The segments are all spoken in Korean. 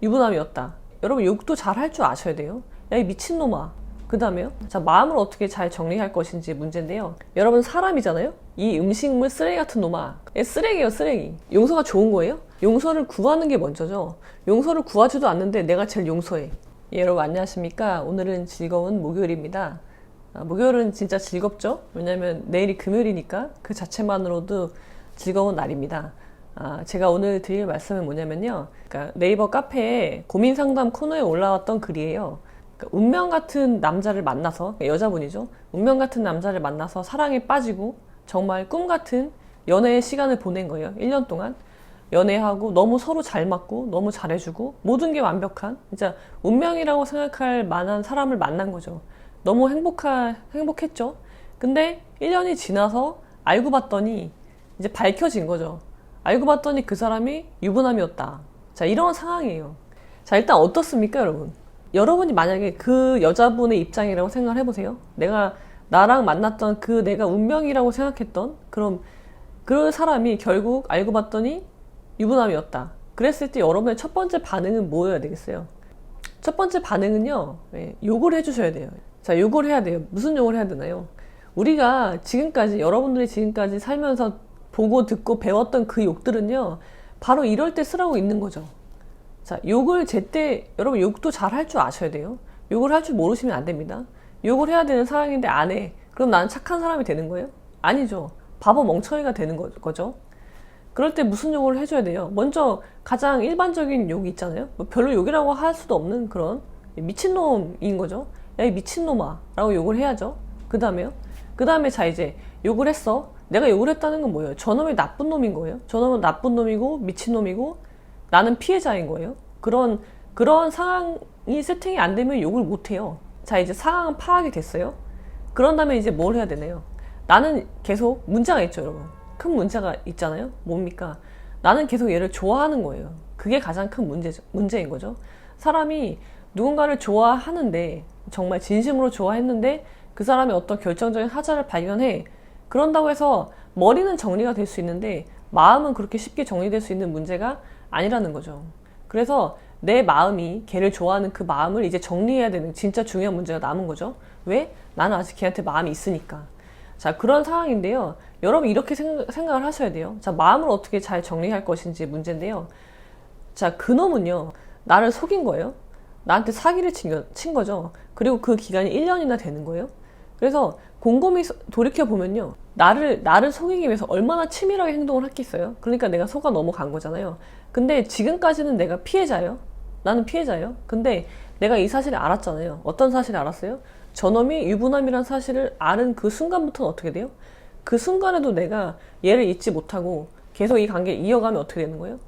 유부남이었다. 여러분 욕도 잘 할 줄 아셔야 돼요. 야, 이 미친놈아. 그 다음에요. 자, 마음을 어떻게 잘 정리할 것인지 문제인데요. 여러분 사람이잖아요. 이 음식물 쓰레기 같은 놈아. 쓰레기예요, 쓰레기. 용서가 좋은 거예요? 용서를 구하는 게 먼저죠. 용서를 구하지도 않는데 내가 제일 용서해. 예, 여러분 안녕하십니까. 오늘은 즐거운 목요일입니다. 목요일은 진짜 즐겁죠. 왜냐면 내일이 금요일이니까 그 자체만으로도 즐거운 날입니다. 제가 오늘 드릴 말씀은 뭐냐면요. 그러니까 네이버 카페에 고민 상담 코너에 올라왔던 글이에요. 그러니까 운명 같은 남자를 만나서, 여자분이죠. 운명 같은 남자를 만나서 사랑에 빠지고 정말 꿈 같은 연애의 시간을 보낸 거예요. 1년 동안. 연애하고 너무 서로 잘 맞고 너무 잘해주고 모든 게 완벽한 진짜 운명이라고 생각할 만한 사람을 만난 거죠. 너무 행복했죠. 근데 1년이 지나서 알고 봤더니 이제 밝혀진 거죠. 알고 봤더니 그 사람이 유부남이었다. 자, 이런 상황이에요. 자, 일단 어떻습니까, 여러분? 여러분이 만약에 그 여자분의 입장이라고 생각을 해보세요. 나랑 만났던 그 내가 운명이라고 생각했던 그 사람이 결국 알고 봤더니 유부남이었다. 그랬을 때 여러분의 첫 번째 반응은 뭐여야 되겠어요? 첫 번째 반응은요, 욕을 해주셔야 돼요. 자, 욕을 해야 돼요. 무슨 욕을 해야 되나요? 우리가 여러분들이 지금까지 살면서 보고 듣고 배웠던 그 욕들은요, 바로 이럴 때 쓰라고 있는 거죠. 자, 욕을 제때, 여러분 욕도 잘 할 줄 아셔야 돼요. 욕을 할 줄 모르시면 안 됩니다. 욕을 해야 되는 상황인데 안 해. 그럼 나는 착한 사람이 되는 거예요? 아니죠. 바보 멍청이가 되는 거죠. 그럴 때 무슨 욕을 해줘야 돼요? 먼저 가장 일반적인 욕이 있잖아요. 뭐 별로 욕이라고 할 수도 없는 그런 미친놈인 거죠. 야, 이 미친놈아 라고 욕을 해야죠. 그 다음에 자, 이제 욕을 했어. 내가 욕을 했다는 건 뭐예요? 저놈이 나쁜 놈인 거예요. 저놈은 나쁜 놈이고 미친놈이고 나는 피해자인 거예요. 그런 상황이 세팅이 안 되면 욕을 못 해요. 자, 이제 상황은 파악이 됐어요. 그런 다음에 이제 뭘 해야 되나요? 나는 계속 문제가 있죠, 여러분. 큰 문제가 있잖아요. 뭡니까? 나는 계속 얘를 좋아하는 거예요. 그게 가장 큰 문제인 거죠. 사람이 누군가를 좋아하는데, 정말 진심으로 좋아했는데 그 사람이 어떤 결정적인 하자를 발견해. 그런다고 해서 머리는 정리가 될 수 있는데 마음은 그렇게 쉽게 정리될 수 있는 문제가 아니라는 거죠. 그래서 내 마음이 걔를 좋아하는 그 마음을 이제 정리해야 되는 진짜 중요한 문제가 남은 거죠. 왜? 나는 아직 걔한테 마음이 있으니까. 자, 그런 상황인데요. 여러분 이렇게 생각을 하셔야 돼요. 자, 마음을 어떻게 잘 정리할 것인지 문제인데요. 자, 그놈은요, 나를 속인 거예요. 나한테 사기를 친 거죠. 그리고 그 기간이 1년이나 되는 거예요. 그래서 곰곰이 돌이켜보면요, 나를 속이기 위해서 얼마나 치밀하게 행동을 했겠어요. 그러니까 내가 속아 넘어간 거잖아요. 근데 지금까지는 내가 피해자예요. 나는 피해자예요. 근데 내가 이 사실을 알았잖아요. 어떤 사실을 알았어요? 저놈이 유부남이란 사실을 아는 그 순간부터는 어떻게 돼요? 그 순간에도 내가 얘를 잊지 못하고 계속 이 관계를 이어가면 어떻게 되는 거예요?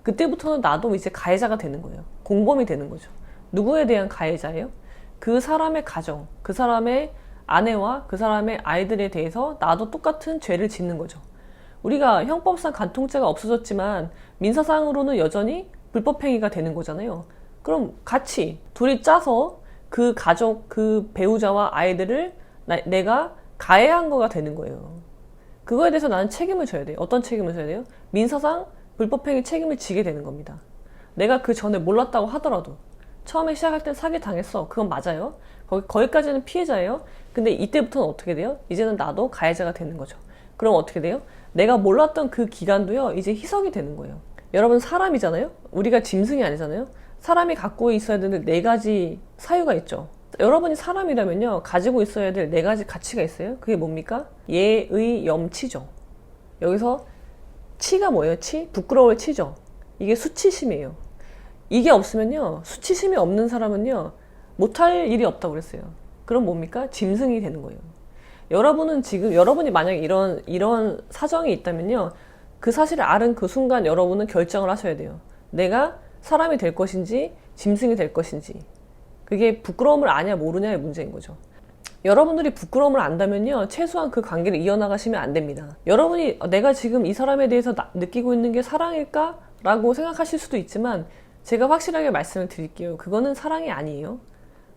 그때부터는 나도 이제 가해자가 되는 거예요. 공범이 되는 거죠. 누구에 대한 가해자예요? 그 사람의 가정, 그 사람의 아내와 그 사람의 아이들에 대해서 나도 똑같은 죄를 짓는 거죠. 우리가 형법상 간통죄가 없어졌지만 민사상으로는 여전히 불법행위가 되는 거잖아요. 그럼 같이 둘이 짜서 그 가족, 그 배우자와 아이들을 내가 가해한 거가 되는 거예요. 그거에 대해서 나는 책임을 져야 돼요. 어떤 책임을 져야 돼요? 민사상 불법행위 책임을 지게 되는 겁니다. 내가 그 전에 몰랐다고 하더라도 처음에 시작할 때 사기 당했어. 그건 맞아요. 거기까지는 피해자예요. 근데 이때부터는 어떻게 돼요? 이제는 나도 가해자가 되는 거죠. 그럼 어떻게 돼요? 내가 몰랐던 그 기간도요, 이제 희석이 되는 거예요. 여러분 사람이잖아요? 우리가 짐승이 아니잖아요? 사람이 갖고 있어야 되는 4가지 사유가 있죠. 여러분이 사람이라면요, 가지고 있어야 될 4가지 가치가 있어요. 그게 뭡니까? 예의, 염치죠. 여기서 치가 뭐예요? 치? 부끄러울 치죠. 이게 수치심이에요. 이게 없으면요, 수치심이 없는 사람은요, 못할 일이 없다고 그랬어요. 그럼 뭡니까? 짐승이 되는 거예요. 여러분이 만약에 이런 사정이 있다면요, 그 사실을 알은 그 순간 여러분은 결정을 하셔야 돼요. 내가 사람이 될 것인지 짐승이 될 것인지. 그게 부끄러움을 아냐 모르냐의 문제인 거죠. 여러분들이 부끄러움을 안다면요, 최소한 그 관계를 이어나가시면 안 됩니다. 여러분이 내가 지금 이 사람에 대해서 느끼고 있는 게 사랑일까? 라고 생각하실 수도 있지만 제가 확실하게 말씀을 드릴게요. 그거는 사랑이 아니에요.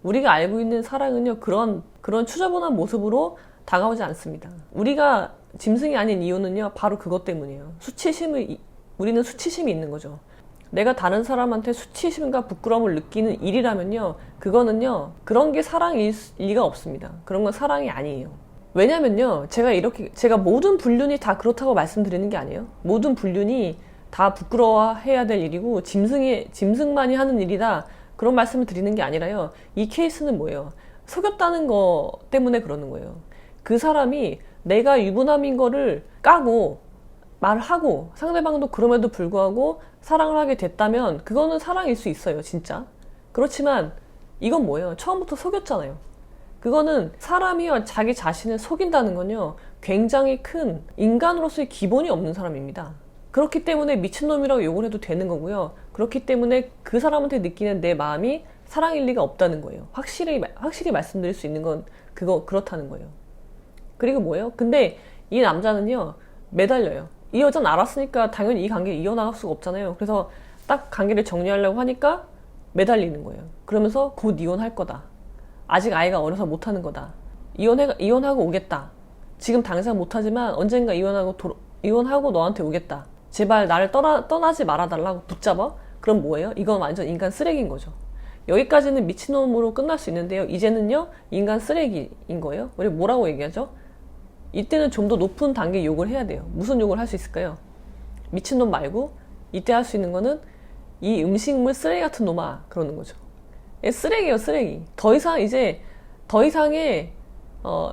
우리가 알고 있는 사랑은요, 그런 추저분한 모습으로 다가오지 않습니다. 우리가 짐승이 아닌 이유는요, 바로 그것 때문이에요. 우리는 수치심이 있는 거죠. 내가 다른 사람한테 수치심과 부끄러움을 느끼는 일이라면요, 그거는요, 그런 게 사랑일 리가 없습니다. 그런 건 사랑이 아니에요. 왜냐면요, 제가 모든 불륜이 다 그렇다고 말씀드리는 게 아니에요. 모든 불륜이 다 부끄러워해야 될 일이고 짐승만이 하는 일이다, 그런 말씀을 드리는 게 아니라요. 이 케이스는 뭐예요? 속였다는 거 때문에 그러는 거예요. 그 사람이 내가 유부남인 거를 까고 말하고 상대방도 그럼에도 불구하고 사랑을 하게 됐다면 그거는 사랑일 수 있어요, 진짜. 그렇지만 이건 뭐예요? 처음부터 속였잖아요. 그거는 사람이요, 자기 자신을 속인다는 건요, 굉장히 큰 인간으로서의 기본이 없는 사람입니다. 그렇기 때문에 미친놈이라고 욕을 해도 되는 거고요. 그렇기 때문에 그 사람한테 느끼는 내 마음이 사랑일 리가 없다는 거예요. 확실히 말씀드릴 수 있는 건 그렇다는 거예요. 그리고 뭐예요? 근데 이 남자는요, 매달려요. 이 여자는 알았으니까 당연히 이 관계를 이어나갈 수가 없잖아요. 그래서 딱 관계를 정리하려고 하니까 매달리는 거예요. 그러면서 곧 이혼할 거다. 아직 아이가 어려서 못하는 거다. 이혼하고 오겠다. 지금 당장 못하지만 언젠가 이혼하고 너한테 오겠다. 제발 나를 떠나지 말아달라고 붙잡아? 그럼 뭐예요? 이건 완전 인간 쓰레기인 거죠. 여기까지는 미친놈으로 끝날 수 있는데요. 이제는요, 인간 쓰레기인 거예요. 우리 뭐라고 얘기하죠? 이때는 좀 더 높은 단계 욕을 해야 돼요. 무슨 욕을 할 수 있을까요? 미친놈 말고 이때 할 수 있는 거는 이 음식물 쓰레기 같은 놈아, 그러는 거죠. 쓰레기예요, 쓰레기. 더 이상의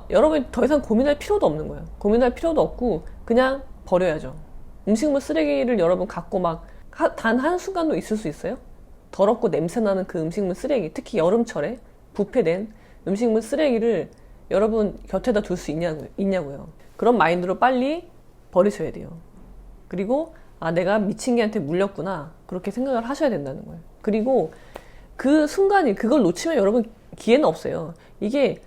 여러분이 더 이상 고민할 필요도 없는 거예요. 고민할 필요도 없고 그냥 버려야죠. 음식물 쓰레기를 여러분 갖고 막 단 한순간도 있을 수 있어요? 더럽고 냄새나는 그 음식물 쓰레기, 특히 여름철에 부패된 음식물 쓰레기를 여러분 곁에다 둘 수 있냐고요. 그런 마인드로 빨리 버리셔야 돼요. 그리고 내가 미친 개한테 물렸구나, 그렇게 생각을 하셔야 된다는 거예요. 그리고 그 순간이, 그걸 놓치면 여러분 기회는 없어요. 이게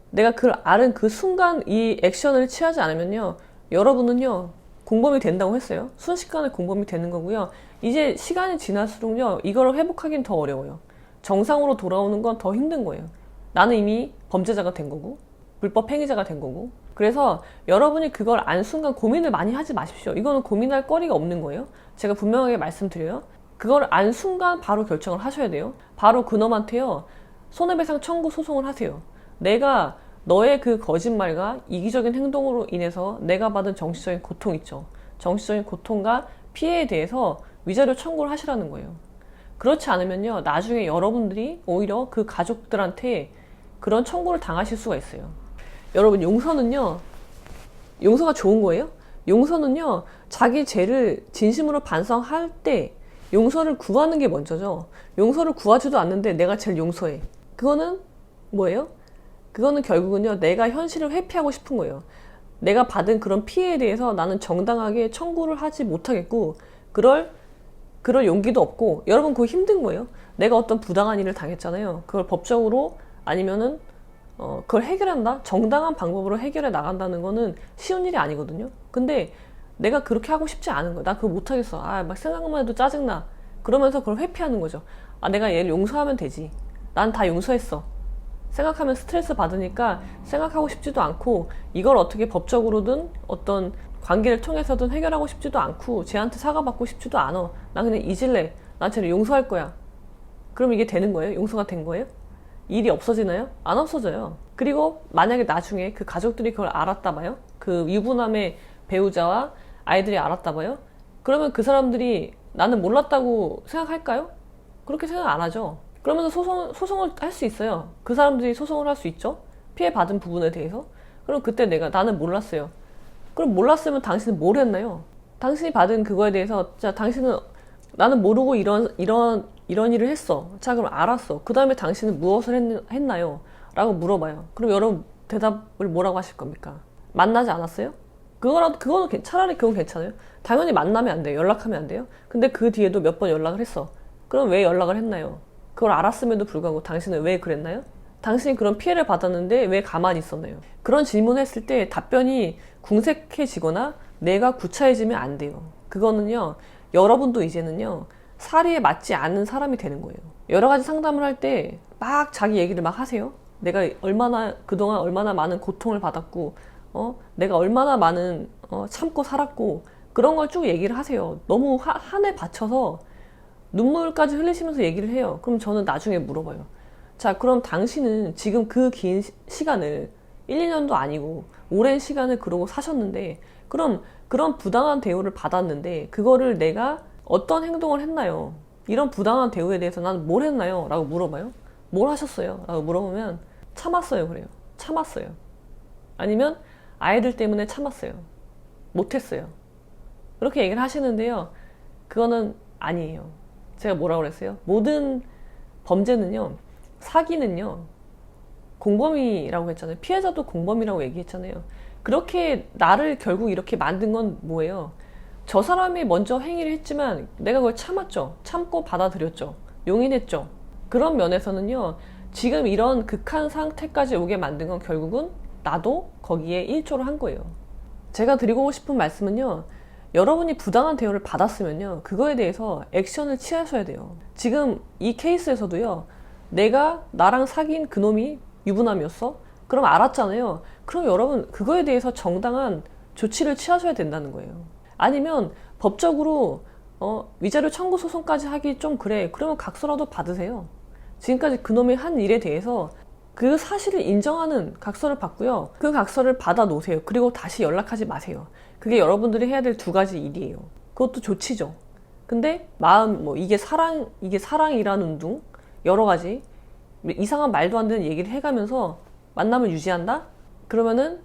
내가 그걸 아는 그 순간 이 액션을 취하지 않으면요, 여러분은요 공범이 된다고 했어요. 순식간에 공범이 되는 거고요. 이제 시간이 지날수록요, 이걸 회복하기는 더 어려워요. 정상으로 돌아오는 건 더 힘든 거예요. 나는 이미 범죄자가 된 거고 불법 행위자가 된 거고. 그래서 여러분이 그걸 안 순간 고민을 많이 하지 마십시오. 이거는 고민할 거리가 없는 거예요. 제가 분명하게 말씀드려요. 그걸 안 순간 바로 결정을 하셔야 돼요. 바로 그놈한테요, 손해배상 청구 소송을 하세요. 내가 너의 그 거짓말과 이기적인 행동으로 인해서 내가 받은 정신적인 고통 있죠. 정신적인 고통과 피해에 대해서 위자료 청구를 하시라는 거예요. 그렇지 않으면요, 나중에 여러분들이 오히려 그 가족들한테 그런 청구를 당하실 수가 있어요. 여러분, 용서가 좋은 거예요? 용서는요, 자기 죄를 진심으로 반성할 때 용서를 구하는 게 먼저죠. 용서를 구하지도 않는데 내가 제일 용서해. 그거는 뭐예요? 그거는 결국은요, 내가 현실을 회피하고 싶은 거예요. 내가 받은 그런 피해에 대해서 나는 정당하게 청구를 하지 못하겠고, 그럴 용기도 없고, 여러분 그거 힘든 거예요. 내가 어떤 부당한 일을 당했잖아요. 그걸 법적으로 아니면은 그걸 해결한다? 정당한 방법으로 해결해 나간다는 거는 쉬운 일이 아니거든요. 근데 내가 그렇게 하고 싶지 않은 거야. 나 그거 못하겠어. 막 생각만 해도 짜증나. 그러면서 그걸 회피하는 거죠. 내가 얘를 용서하면 되지. 난 다 용서했어. 생각하면 스트레스 받으니까 생각하고 싶지도 않고, 이걸 어떻게 법적으로든 어떤 관계를 통해서든 해결하고 싶지도 않고, 쟤한테 사과받고 싶지도 않아. 난 그냥 잊을래. 난 쟤를 용서할 거야. 그럼 이게 되는 거예요? 용서가 된 거예요? 일이 없어지나요? 안 없어져요. 그리고 만약에 나중에 그 가족들이 그걸 알았다 봐요. 그 유부남의 배우자와 아이들이 알았다 봐요. 그러면 그 사람들이 나는 몰랐다고 생각할까요? 그렇게 생각 안 하죠. 그러면서 소송을 할 수 있어요. 그 사람들이 소송을 할 수 있죠. 피해받은 부분에 대해서. 그럼 그때 나는 몰랐어요. 그럼 몰랐으면 당신은 뭘 했나요? 당신이 받은 그거에 대해서, 자, 당신은 나는 모르고 이런 일을 했어. 자, 그럼 알았어. 그 다음에 당신은 무엇을 했나요? 라고 물어봐요. 그럼 여러분 대답을 뭐라고 하실 겁니까? 만나지 않았어요? 그거는 차라리 그건 괜찮아요. 당연히 만나면 안 돼요. 연락하면 안 돼요. 근데 그 뒤에도 몇 번 연락을 했어. 그럼 왜 연락을 했나요? 그걸 알았음에도 불구하고 당신은 왜 그랬나요? 당신이 그런 피해를 받았는데 왜 가만히 있었나요? 그런 질문을 했을 때 답변이 궁색해지거나 내가 구차해지면 안 돼요. 그거는요, 여러분도 이제는요, 사리에 맞지 않는 사람이 되는 거예요. 여러 가지 상담을 할 때 막 자기 얘기를 막 하세요. 내가 그동안 얼마나 많은 고통을 받았고, 내가 얼마나 많은 참고 살았고, 그런 걸 쭉 얘기를 하세요. 너무 한에 받쳐서 눈물까지 흘리시면서 얘기를 해요. 그럼 저는 나중에 물어봐요. 자, 그럼 당신은 지금 그 긴 시간을 1, 2년도 아니고 오랜 시간을 그러고 사셨는데 그럼 그런 부당한 대우를 받았는데 그거를 내가 어떤 행동을 했나요? 이런 부당한 대우에 대해서 나는 뭘 했나요? 라고 물어봐요. 뭘 하셨어요? 라고 물어보면 참았어요. 그래요. 참았어요. 아니면 아이들 때문에 참았어요. 못했어요. 그렇게 얘기를 하시는데요. 그거는 아니에요. 제가 뭐라고 그랬어요? 모든 범죄는요, 사기는요, 공범이라고 했잖아요. 피해자도 공범이라고 얘기했잖아요. 그렇게 나를 결국 이렇게 만든 건 뭐예요? 저 사람이 먼저 행위를 했지만 내가 그걸 참았죠. 참고 받아들였죠. 용인했죠. 그런 면에서는요, 지금 이런 극한 상태까지 오게 만든 건 결국은 나도 거기에 일조를 한 거예요. 제가 드리고 싶은 말씀은요, 여러분이 부당한 대우를 받았으면요, 그거에 대해서 액션을 취하셔야 돼요. 지금 이 케이스에서도요, 내가 나랑 사귄 그놈이 유부남이었어? 그럼 알았잖아요. 그럼 여러분 그거에 대해서 정당한 조치를 취하셔야 된다는 거예요. 아니면 법적으로 위자료 청구 소송까지 하기 좀 그래. 그러면 각서라도 받으세요. 지금까지 그놈이 한 일에 대해서 그 사실을 인정하는 각서를 받고요. 그 각서를 받아 놓으세요. 그리고 다시 연락하지 마세요. 그게 여러분들이 해야 될 두 가지 일이에요. 그것도 조치죠. 근데 마음, 이게 사랑이라는 둥 여러 가지 이상한 말도 안 되는 얘기를 해가면서 만남을 유지한다? 그러면은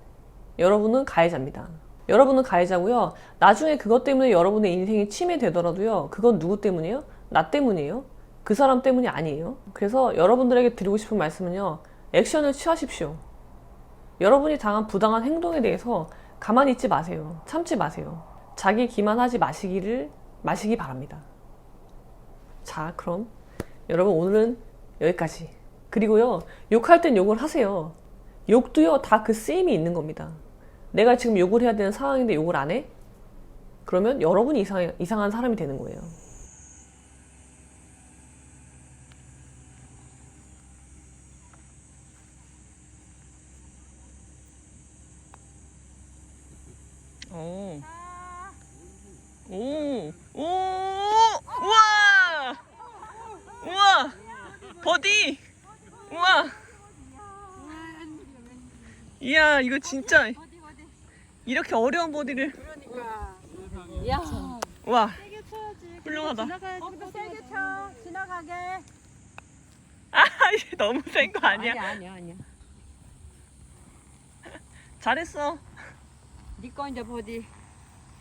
여러분은 가해자입니다. 여러분은 가해자고요. 나중에 그것 때문에 여러분의 인생이 침해되더라도요. 그건 누구 때문이에요? 나 때문이에요. 그 사람 때문이 아니에요. 그래서 여러분들에게 드리고 싶은 말씀은요. 액션을 취하십시오. 여러분이 당한 부당한 행동에 대해서 가만히 있지 마세요. 참지 마세요. 자기 기만하지 마시기 바랍니다. 자, 그럼 여러분 오늘은 여기까지. 그리고요, 욕할 땐 욕을 하세요. 욕도요, 다 그 쓰임이 있는 겁니다. 내가 지금 욕을 해야 되는 상황인데 욕을 안 해? 그러면 여러분이 이상한 사람이 되는 거예요. 오, 오, 오, 우와, 우와, 버디, 우와, 이야, 이거 진짜 이렇게 어려운 버디를, 야, 와, 세게 쳐야지. 훌륭하다. 지나가야지. 세게 쳐. 지나가게. 아, 이게 너무 센 거 아니야? 아니야. 잘했어. 네 거 이제 버디.